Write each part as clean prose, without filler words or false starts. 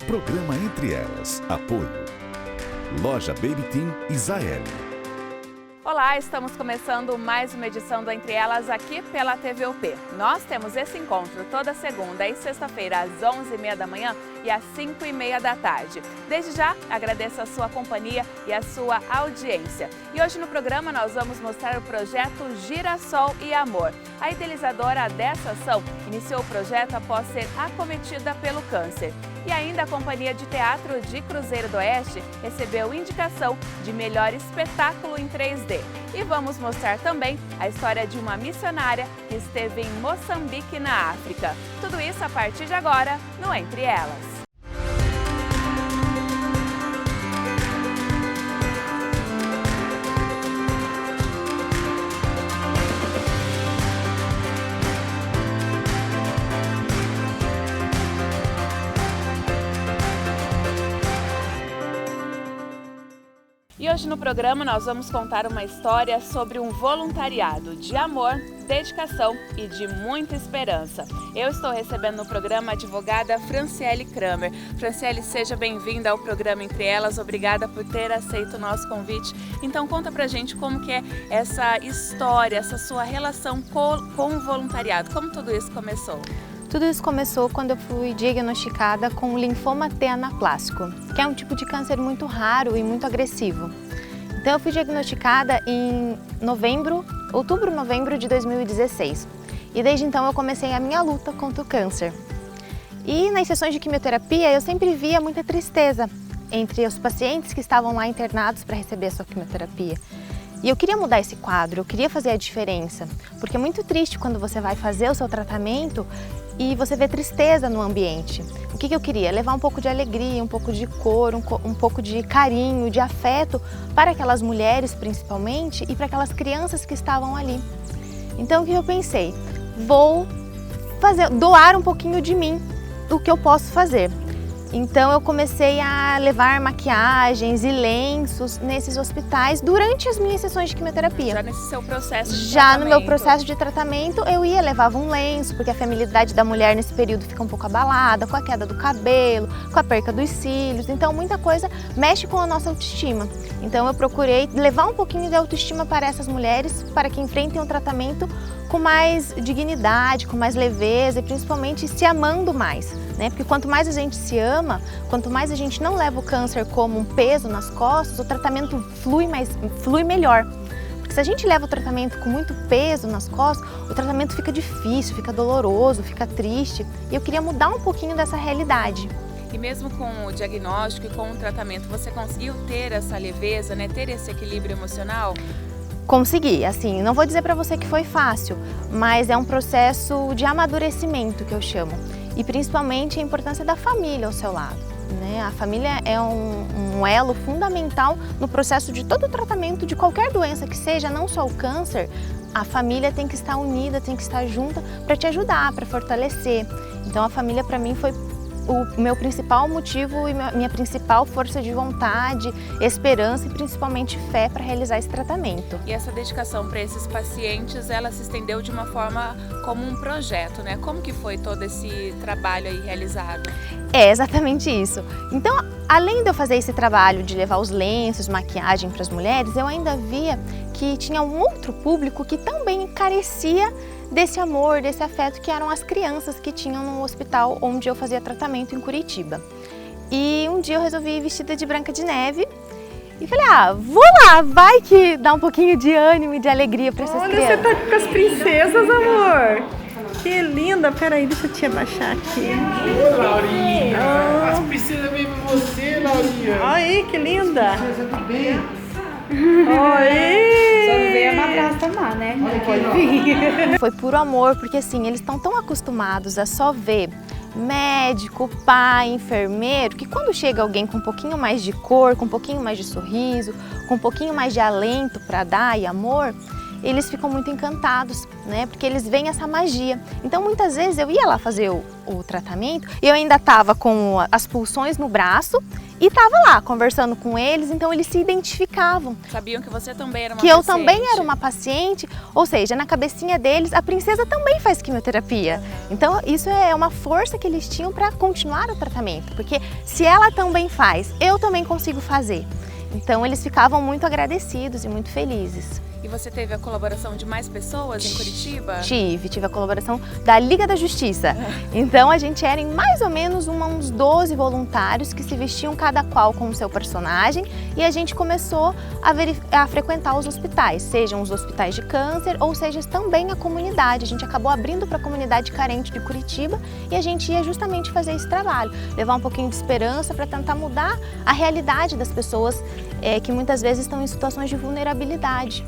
Programa Entre Elas. Apoio. Loja Baby Team Israel. Olá, estamos começando mais uma edição do Entre Elas aqui pela TVUP. Nós temos esse encontro toda segunda e sexta-feira às 11h30 da manhã e às 5h30 da tarde. Desde já, agradeço a sua companhia e a sua audiência. E hoje no programa nós vamos mostrar o projeto Girassol e Amor. A idealizadora dessa ação iniciou o projeto após ser acometida pelo câncer. E ainda a Companhia de Teatro de Cruzeiro do Oeste recebeu indicação de melhor espetáculo em 3D. E vamos mostrar também a história de uma missionária que esteve em Moçambique, na África. Tudo isso a partir de agora no Entre Elas. E hoje no programa nós vamos contar uma história sobre um voluntariado de amor, dedicação e de muita esperança. Eu estou recebendo no programa a advogada Franciele Kramer. Franciele, seja bem-vinda ao programa Entre Elas. Obrigada por ter aceito o nosso convite. Então conta pra gente como que é essa história, essa sua relação com o voluntariado. Como tudo isso começou? Tudo isso começou quando eu fui diagnosticada com linfoma T anaplásico, que é um tipo de câncer muito raro e muito agressivo. Então eu fui diagnosticada em outubro, novembro de 2016. E desde então eu comecei a minha luta contra o câncer. E nas sessões de quimioterapia eu sempre via muita tristeza entre os pacientes que estavam lá internados para receber a sua quimioterapia. E eu queria mudar esse quadro, eu queria fazer a diferença, porque é muito triste quando você vai fazer o seu tratamento e você vê tristeza no ambiente. O que eu queria? Levar um pouco de alegria, um pouco de cor, um pouco de carinho, de afeto para aquelas mulheres principalmente e para aquelas crianças que estavam ali. Então o que eu pensei? Vou doar um pouquinho de mim, o que eu posso fazer. Então eu comecei a levar maquiagens e lenços nesses hospitais durante as minhas sessões de quimioterapia. Já nesse seu processo de Já tratamento. no meu processo de tratamento eu levava um lenço, porque a feminilidade da mulher nesse período fica um pouco abalada, com a queda do cabelo, com a perca dos cílios, então muita coisa mexe com a nossa autoestima. Então eu procurei levar um pouquinho de autoestima para essas mulheres, para que enfrentem o tratamento com mais dignidade, com mais leveza e principalmente se amando mais, né? Porque quanto mais a gente se ama, quanto mais a gente não leva o câncer como um peso nas costas, o tratamento flui melhor. Porque se a gente leva o tratamento com muito peso nas costas, o tratamento fica difícil, fica doloroso, fica triste. E eu queria mudar um pouquinho dessa realidade. E mesmo com o diagnóstico e com o tratamento, você conseguiu ter essa leveza, né? Ter esse equilíbrio emocional? Consegui, assim, não vou dizer para você que foi fácil, mas é um processo de amadurecimento que eu chamo. E principalmente a importância da família ao seu lado, né? A família é um elo fundamental no processo de todo o tratamento de qualquer doença que seja, não só o câncer. A família tem que estar unida, tem que estar junta para te ajudar, para fortalecer. Então a família para mim foi o meu principal motivo e minha principal força de vontade, esperança e principalmente fé para realizar esse tratamento. E essa dedicação para esses pacientes, ela se estendeu de uma forma como um projeto, né? Como que foi todo esse trabalho aí realizado? É exatamente isso. Então, além de eu fazer esse trabalho de levar os lenços, maquiagem para as mulheres, eu ainda via que tinha um outro público que também carecia desse amor, desse afeto, que eram as crianças que tinham no hospital onde eu fazia tratamento em Curitiba. E um dia eu resolvi ir vestida de Branca de Neve e falei, vou lá, vai que dá um pouquinho de ânimo e de alegria para essas crianças. Olha, você tá com as princesas, amor. Que linda, peraí, deixa eu te abaixar aqui. Oi, Laurinha. As princesas veio pra você, Laurinha. Aí, que linda. Princesa tá bem? Oi. Só não veio uma abraço tomar, né? Não pode vir. Foi puro amor, porque assim, eles estão tão acostumados a só ver médico, pai, enfermeiro, que quando chega alguém com um pouquinho mais de cor, com um pouquinho mais de sorriso, com um pouquinho mais de alento para dar e amor, eles ficam muito encantados, né? Porque eles veem essa magia. Então muitas vezes eu ia lá fazer o tratamento e eu ainda estava com as pulsões no braço e estava lá conversando com eles, então eles se identificavam. Sabiam que você também era uma Que paciente. eu também era uma paciente, ou seja, na cabecinha deles, a princesa também faz quimioterapia. Então isso é uma força que eles tinham para continuar o tratamento, porque se ela também faz, eu também consigo fazer. Então eles ficavam muito agradecidos e muito felizes. E você teve a colaboração de mais pessoas em Curitiba? Tive a colaboração da Liga da Justiça. Então a gente era em mais ou menos uns 12 voluntários que se vestiam cada qual com o seu personagem e a gente começou a frequentar os hospitais, sejam os hospitais de câncer ou seja também a comunidade. A gente acabou abrindo para a comunidade carente de Curitiba e a gente ia justamente fazer esse trabalho, levar um pouquinho de esperança para tentar mudar a realidade das pessoas que muitas vezes estão em situações de vulnerabilidade.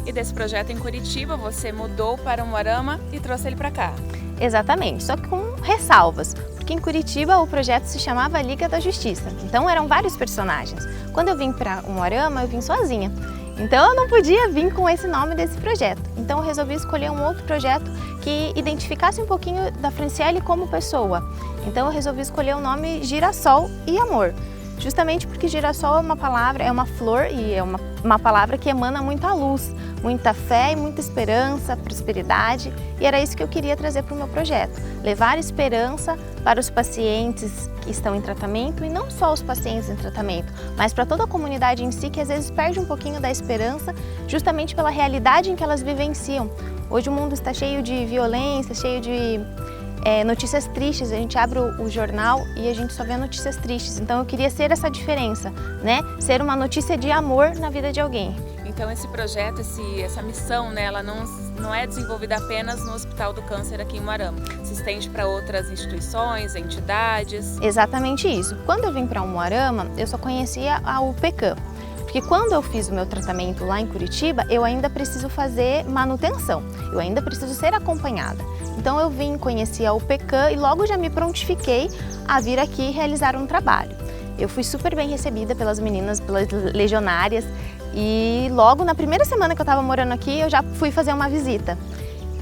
E desse projeto em Curitiba, você mudou para Umuarama e trouxe ele para cá. Exatamente, só que com ressalvas, porque em Curitiba o projeto se chamava Liga da Justiça, então eram vários personagens. Quando eu vim para Umuarama, eu vim sozinha, então eu não podia vir com esse nome desse projeto. Então eu resolvi escolher um outro projeto que identificasse um pouquinho da Franciele como pessoa. Então eu resolvi escolher o nome Girassol e Amor. Justamente porque girassol é uma palavra, é uma flor e é uma palavra que emana muita luz, muita fé e muita esperança, prosperidade. E era isso que eu queria trazer para o meu projeto, levar esperança para os pacientes que estão em tratamento e não só os pacientes em tratamento, mas para toda a comunidade em si que às vezes perde um pouquinho da esperança justamente pela realidade em que elas vivenciam. Hoje o mundo está cheio de violência, cheio de notícias tristes, a gente abre o jornal e a gente só vê notícias tristes. Então eu queria ser essa diferença, né? Ser uma notícia de amor na vida de alguém. Então esse projeto, essa missão, né, ela não é desenvolvida apenas no Hospital do Câncer aqui em Umuarama. Se estende para outras instituições, entidades. Exatamente isso. Quando eu vim para Umuarama, eu só conhecia a UPCAM. Porque quando eu fiz o meu tratamento lá em Curitiba, eu ainda preciso fazer manutenção, eu ainda preciso ser acompanhada. Então eu vim, conheci a UPCAM e logo já me prontifiquei a vir aqui realizar um trabalho. Eu fui super bem recebida pelas meninas, pelas legionárias e logo na primeira semana que eu estava morando aqui, eu já fui fazer uma visita.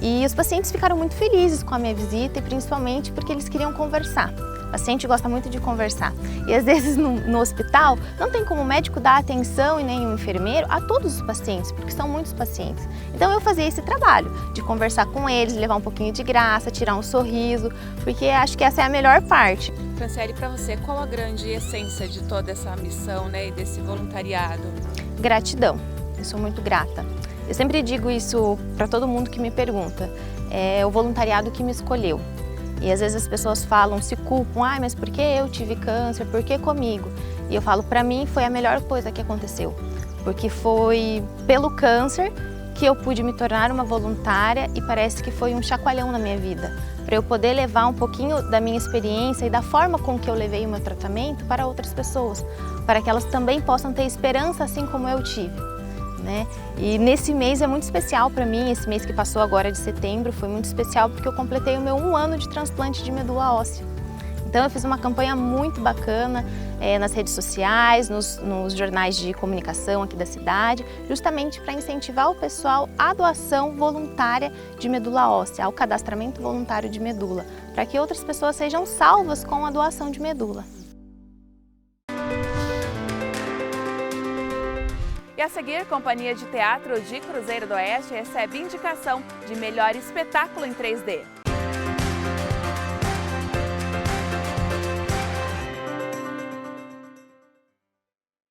E os pacientes ficaram muito felizes com a minha visita e principalmente porque eles queriam conversar. O paciente gosta muito de conversar e às vezes no hospital não tem como o médico dar atenção e nem o enfermeiro a todos os pacientes, porque são muitos pacientes. Então eu fazia esse trabalho de conversar com eles, levar um pouquinho de graça, tirar um sorriso, porque acho que essa é a melhor parte. Franciele, para você, qual a grande essência de toda essa missão, né, e desse voluntariado? Gratidão, eu sou muito grata. Eu sempre digo isso para todo mundo que me pergunta, é o voluntariado que me escolheu. E às vezes as pessoas falam, se culpam, mas por que eu tive câncer, por que comigo? E eu falo, para mim foi a melhor coisa que aconteceu, porque foi pelo câncer que eu pude me tornar uma voluntária e parece que foi um chacoalhão na minha vida, para eu poder levar um pouquinho da minha experiência e da forma com que eu levei o meu tratamento para outras pessoas, para que elas também possam ter esperança assim como eu tive. Né? E nesse mês é muito especial para mim, esse mês que passou agora de setembro foi muito especial porque eu completei o meu 1 ano de transplante de medula óssea. Então eu fiz uma campanha muito bacana nas redes sociais, nos jornais de comunicação aqui da cidade, justamente para incentivar o pessoal à doação voluntária de medula óssea, ao cadastramento voluntário de medula, para que outras pessoas sejam salvas com a doação de medula. E a seguir, a Companhia de Teatro de Cruzeiro do Oeste recebe indicação de melhor espetáculo em 3D.